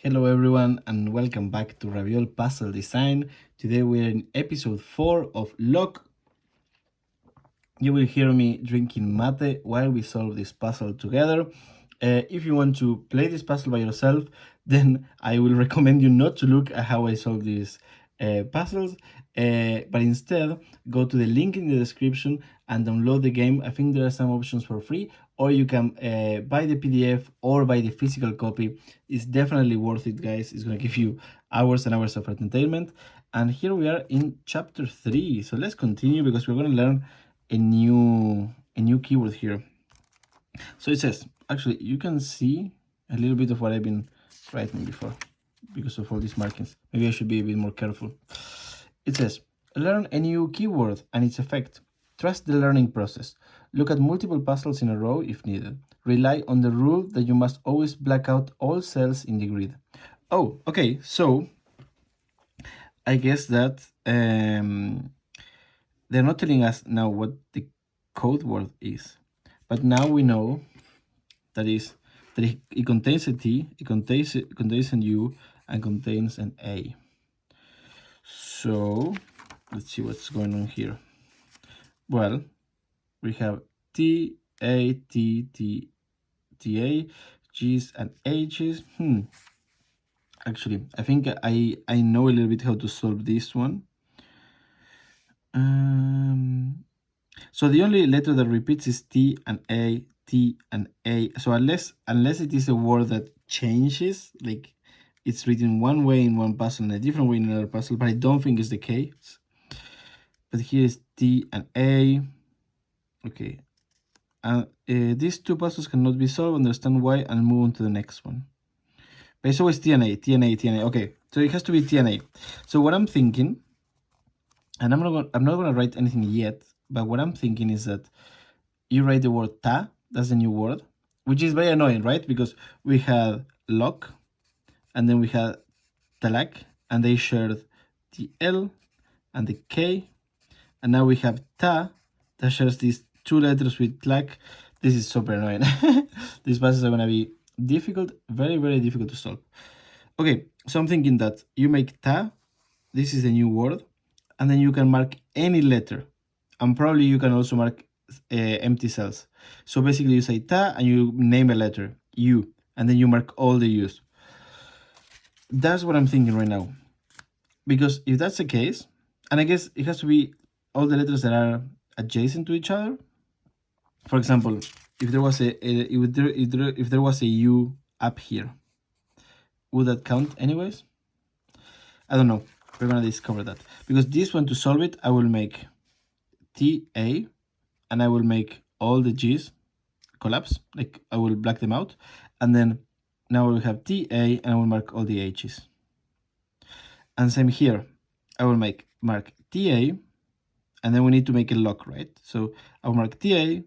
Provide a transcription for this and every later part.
Hello everyone and welcome back to Raviol Puzzle Design. Today we are in episode 4 of LOK. You will hear me drinking mate while we solve this puzzle together. If you want to play this puzzle by yourself, then I will recommend you not to look at how I solve these puzzles, but instead go to the link in the description and download the game. I think there are some options for free, or you can buy the PDF or buy the physical copy. It's definitely worth it, guys. It's going to give you hours and hours of entertainment. And here we are in chapter 3. So let's continue because we're going to learn a new keyword here. So it says, actually, you can see a little bit of what I've been writing before because of all these markings. Maybe I should be a bit more careful. It says, learn a new keyword and its effect. Trust the learning process. Look at multiple puzzles in a row if needed. Rely on the rule that you must always black out all cells in the grid. Oh, okay, so I guess that they're not telling us now what the code word is, but now we know that it contains a T, it contains an U, and contains an A. So let's see what's going on here. Well, we have T, A, T, T, T, A, G's, and H's. Actually, I think I know a little bit how to solve this one. So the only letter that repeats is T and A, T and A. So unless it is a word that changes, like it's written one way in one puzzle and a different way in another puzzle, but I don't think it's the case. But here is T and A. Okay. And these two puzzles cannot be solved. Understand why and move on to the next one. But it's always T and A, T and A, T and A. Okay, so it has to be T and A. So what I'm thinking, and I'm not gonna write anything yet, but what I'm thinking is that you write the word ta, that's the new word, which is very annoying, right? Because we had LOK, and then we had talak, and they shared the L and the K, and now we have ta that shares these two letters with tlak. This is super annoying. These puzzles are gonna be difficult, very, very difficult to solve. Okay, so I'm thinking that you make ta, this is a new word, and then you can mark any letter, and probably you can also mark empty cells. So basically you say ta and you name a letter, U, and then you mark all the U's. That's what I'm thinking right now. Because if that's the case, and I guess it has to be all the letters that are adjacent to each other. For example, if there was if there was a U up here, would that count anyways? I don't know. We're gonna discover that. Because this one, to solve it, I will make TA, and I will make all the G's collapse, like I will black them out, and then now we have TA, and I will mark all the H's. And same here, I will mark TA, and then we need to make a LOK, right? So I will mark TA,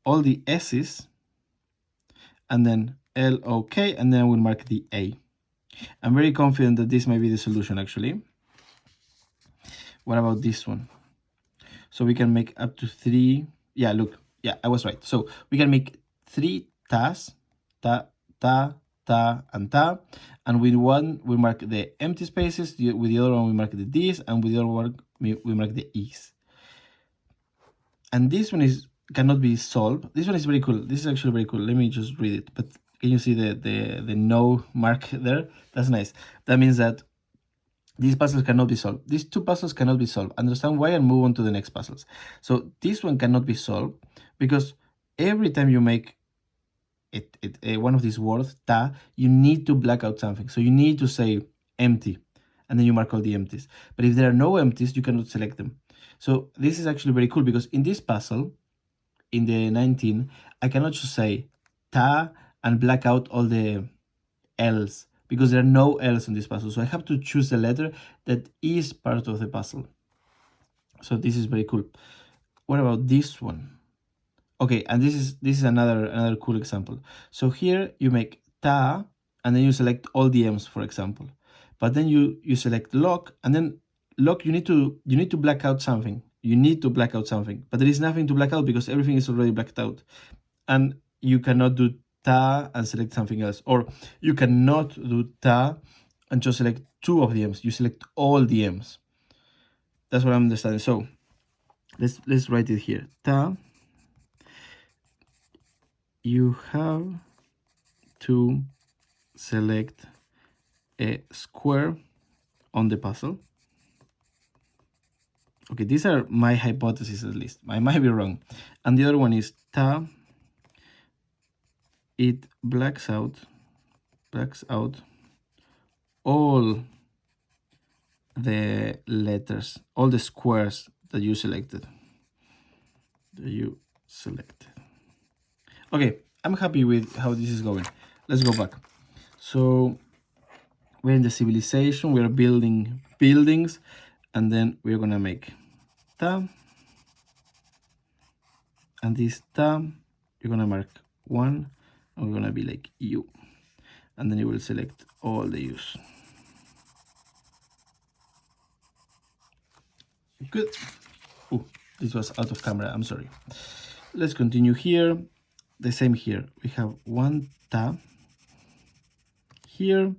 all the S's, and then LOK, and then I will mark the A. I'm very confident that this might be the solution, actually. What about this one? So we can make up to 3. Yeah, look. Yeah, I was right. So we can make 3 tas, ta, ta, ta, and ta. And with one, we mark the empty spaces. With the other one, we mark the D's. And with the other one, we mark the E's. And this one cannot be solved. This one is very cool. This is actually very cool. Let me just read it. But can you see the no mark there? That's nice. That means that these puzzles cannot be solved. These two puzzles cannot be solved. Understand why and move on to the next puzzles. So this one cannot be solved because every time you make one of these words, ta, you need to black out something. So you need to say empty, and then you mark all the empties. But if there are no empties, you cannot select them. So this is actually very cool because in this puzzle, in the 19, I cannot just say ta and black out all the L's, because there are no L's in this puzzle. So I have to choose a letter that is part of the puzzle. So this is very cool. What about this one? Okay, and this is another cool example. So here you make ta, and then you select all the M's, for example. But then you select LOK, and then LOK, you need to black out something. You need to black out something, but there is nothing to black out because everything is already blacked out. And you cannot do TA and select something else. Or you cannot do TA and just select two of the M's. You select all the M's. That's what I'm understanding. So let's write it here. TA, you have to select a square on the puzzle. Okay, these are my hypotheses at least. I might be wrong. And the other one is TA, it blacks out all the letters, all the squares that you selected. Okay, I'm happy with how this is going. Let's go back. So we're in the civilization, we're building buildings, and then we're gonna make tab, and this tab, you're gonna mark 1, and we're gonna be like U, and then you will select all the U's. Good. Oh, this was out of camera, I'm sorry. Let's continue here. The same here. We have one tab here,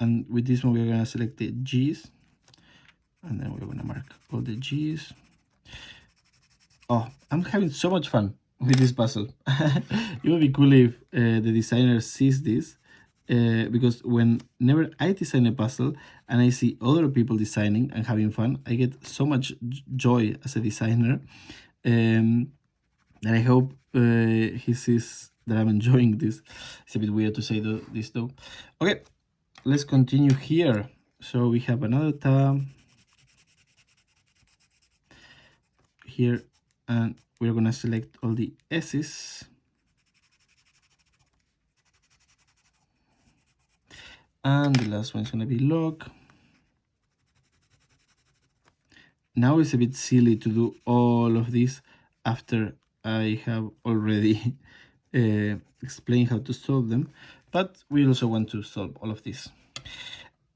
and with this one we're gonna select the G's, and then we're gonna mark all the G's. Oh, I'm having so much fun with this puzzle. It would be cool if the designer sees this, because whenever I design a puzzle and I see other people designing and having fun, I get so much joy as a designer. And I hope he sees that I'm enjoying this. It's a bit weird to say this though. Okay, let's continue here. So we have another tab here, and we're gonna select all the S's. And the last one is gonna be LOK. Now it's a bit silly to do all of this after I have already explained how to solve them, but we also want to solve all of this.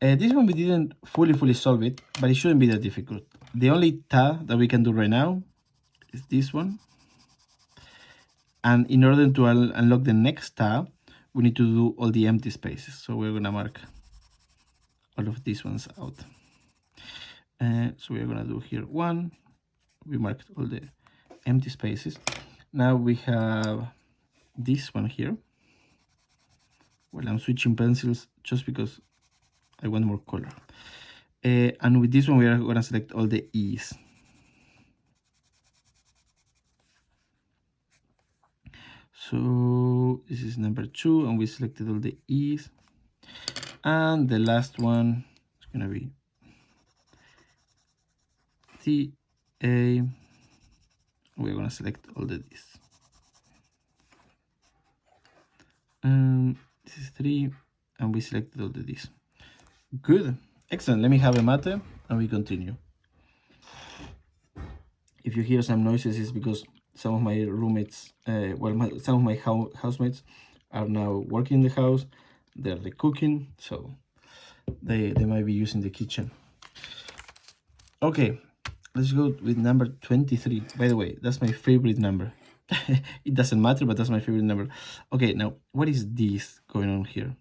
This one we didn't fully solve it, but it shouldn't be that difficult. The only tab that we can do right now is this one. And in order to unlock the next tab, we need to do all the empty spaces. So we're gonna mark all of these ones out. So we're gonna do here 1. We marked all the empty spaces. Now we have this one here. Well, I'm switching pencils just because I want more color. And with this one, we are gonna select all the E's. So this is number 2, and we selected all the E's. And the last one is gonna be T, A. We're gonna select all the D's. This is 3, and we selected all the D's. Good, excellent. Let me have a mate, and we continue. If you hear some noises, it's because some of my roommates, some of my housemates are now working in the house. They're cooking, so they might be using the kitchen. Okay, let's go with number 23. By the way, that's my favorite number. It doesn't matter, but that's my favorite number. Okay, now what is this going on here?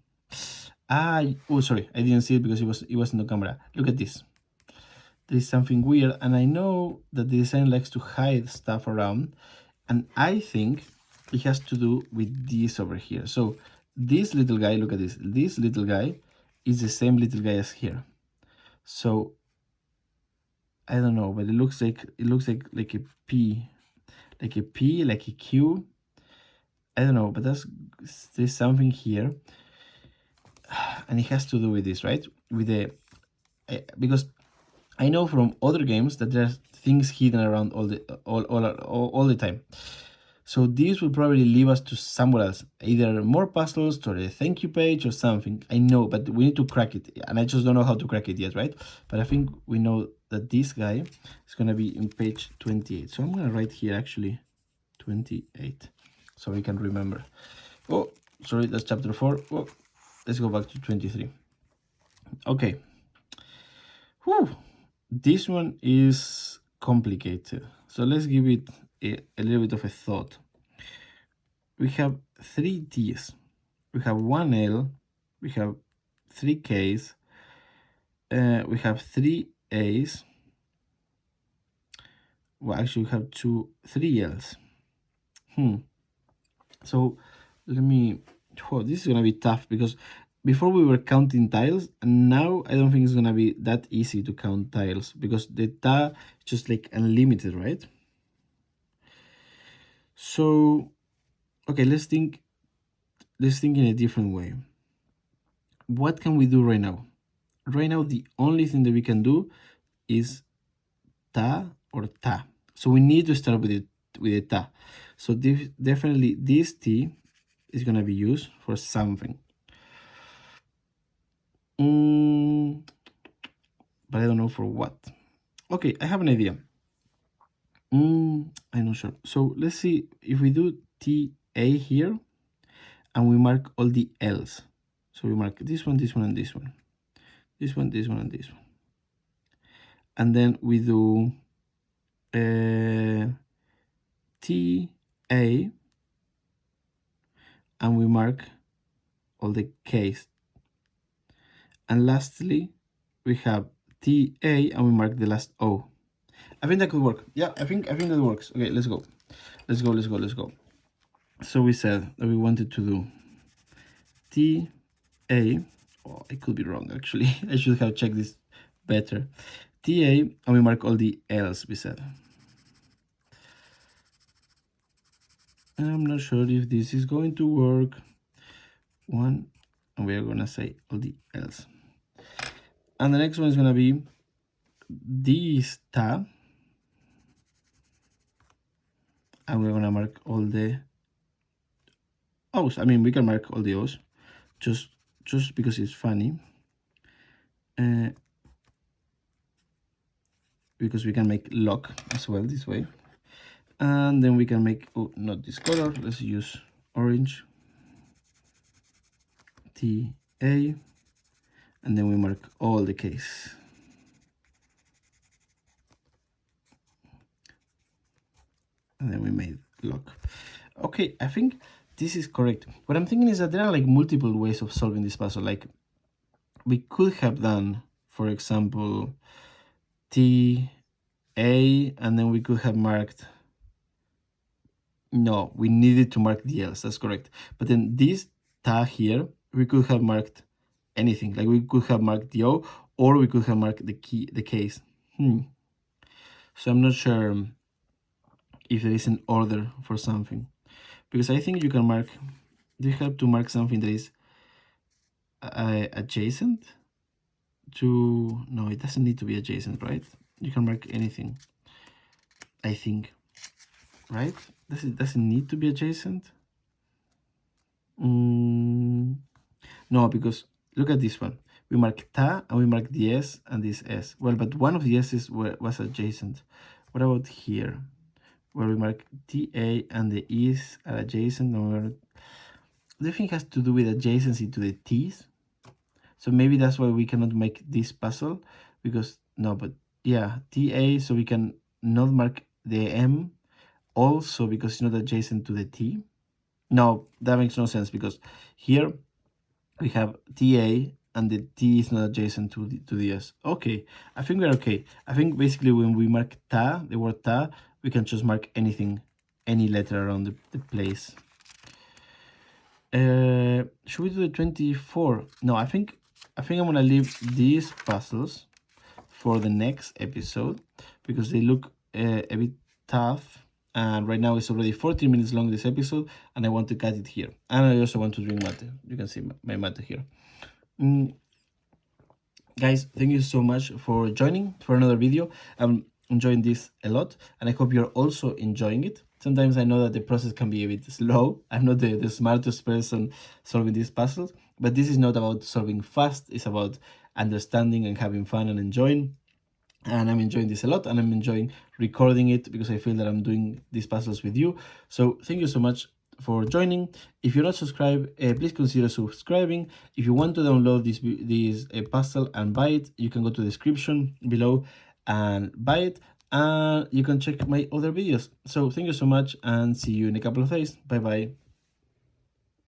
Oh, sorry, I didn't see it because it was in the camera. Look at this. There is something weird, and I know that the design likes to hide stuff around, and I think it has to do with this over here. So this little guy, look at this. This little guy is the same little guy as here. So I don't know, but it looks like a P, like a Q. I don't know, but there's something here, and it has to do with this, right? With the because I know from other games that there's things hidden around all the time. So this will probably lead us to somewhere else, either more puzzles to a thank you page or something. I know, but we need to crack it, and I just don't know how to crack it yet, right? But I think we know that this guy is gonna be in page 28. So I'm gonna write here actually 28, so we can remember. Oh, sorry, that's chapter 4. Oh, let's go back to 23. Okay. Whew. This one is complicated, so let's give it a little bit of a thought. we have 3 T's, we have 1 L, we have 3 K's, we have 3 A's. Well, actually, we have 3 L's. So let me. Oh, this is gonna be tough because before we were counting tiles, and now I don't think it's gonna be that easy to count tiles because the ta is just like unlimited, right? So, okay, let's think in a different way. What can we do right now? Right now, the only thing that we can do is ta or ta. So we need to start with the ta. So definitely this t is gonna be used for something. But I don't know for what. Okay, I have an idea. I'm not sure. So let's see if we do TA here and we mark all the L's. So we mark this one, and this one. This one, and this one. And then we do TA and we mark all the K's. And lastly, we have TA and we mark the last O. I think that could work. Yeah, I think that works. Okay, let's go. Let's go. So we said that we wanted to do TA. Oh, I could be wrong actually. I should have checked this better. TA and we mark all the L's we said. I'm not sure if this is going to work. One, and we are gonna say all the L's. And the next one is gonna be this tab. And we're gonna mark all the O's. I mean, we can mark all the O's just because it's funny. Because we can make LOK as well this way. And then we can make, oh, not this color, let's use orange. TA, and then we mark all the K's. And then we made LOK. Okay, I think this is correct. What I'm thinking is that there are like multiple ways of solving this puzzle. Like we could have done, for example, TA, and then we could have marked, no, we needed to mark the L's, that's correct. But then this ta here, we could have marked anything. Like we could have marked the O, or we could have marked the K's. So I'm not sure if there is an order for something. Because I think you can mark, you have to mark something that is adjacent to, no, it doesn't need to be adjacent, right? You can mark anything, I think, right? Doesn't need to be adjacent. No, because look at this one. We mark ta and we mark the S and this S. Well, but one of the S's was adjacent. What about here? Where we mark TA and the E's are adjacent. Do you think it has to do with adjacency to the T's? So maybe that's why we cannot make this puzzle, because no, but yeah, TA, so we can not mark the M also because it's not adjacent to the T. No, that makes no sense because here we have TA and the T is not adjacent to the S. Okay, I think we're okay. I think basically when we mark ta, the word ta, we can just mark anything, any letter around the place. Should we do the 24? No, I think I'm gonna leave these puzzles for the next episode because they look a bit tough. And right now it's already 14 minutes long, this episode, and I want to cut it here. And I also want to drink mate. You can see my mate here. Guys, thank you so much for joining for another video. I'm enjoying this a lot, and I hope you're also enjoying it. Sometimes I know that the process can be a bit slow. I'm not the smartest person solving these puzzles, but this is not about solving fast. It's about understanding and having fun and enjoying. And I'm enjoying this a lot, and I'm enjoying recording it because I feel that I'm doing these puzzles with you. So thank you so much for joining. If you're not subscribed, please consider subscribing. If you want to download this puzzle and buy it, you can go to the description below and buy it. And you can check my other videos. So thank you so much and see you in a couple of days. Bye bye.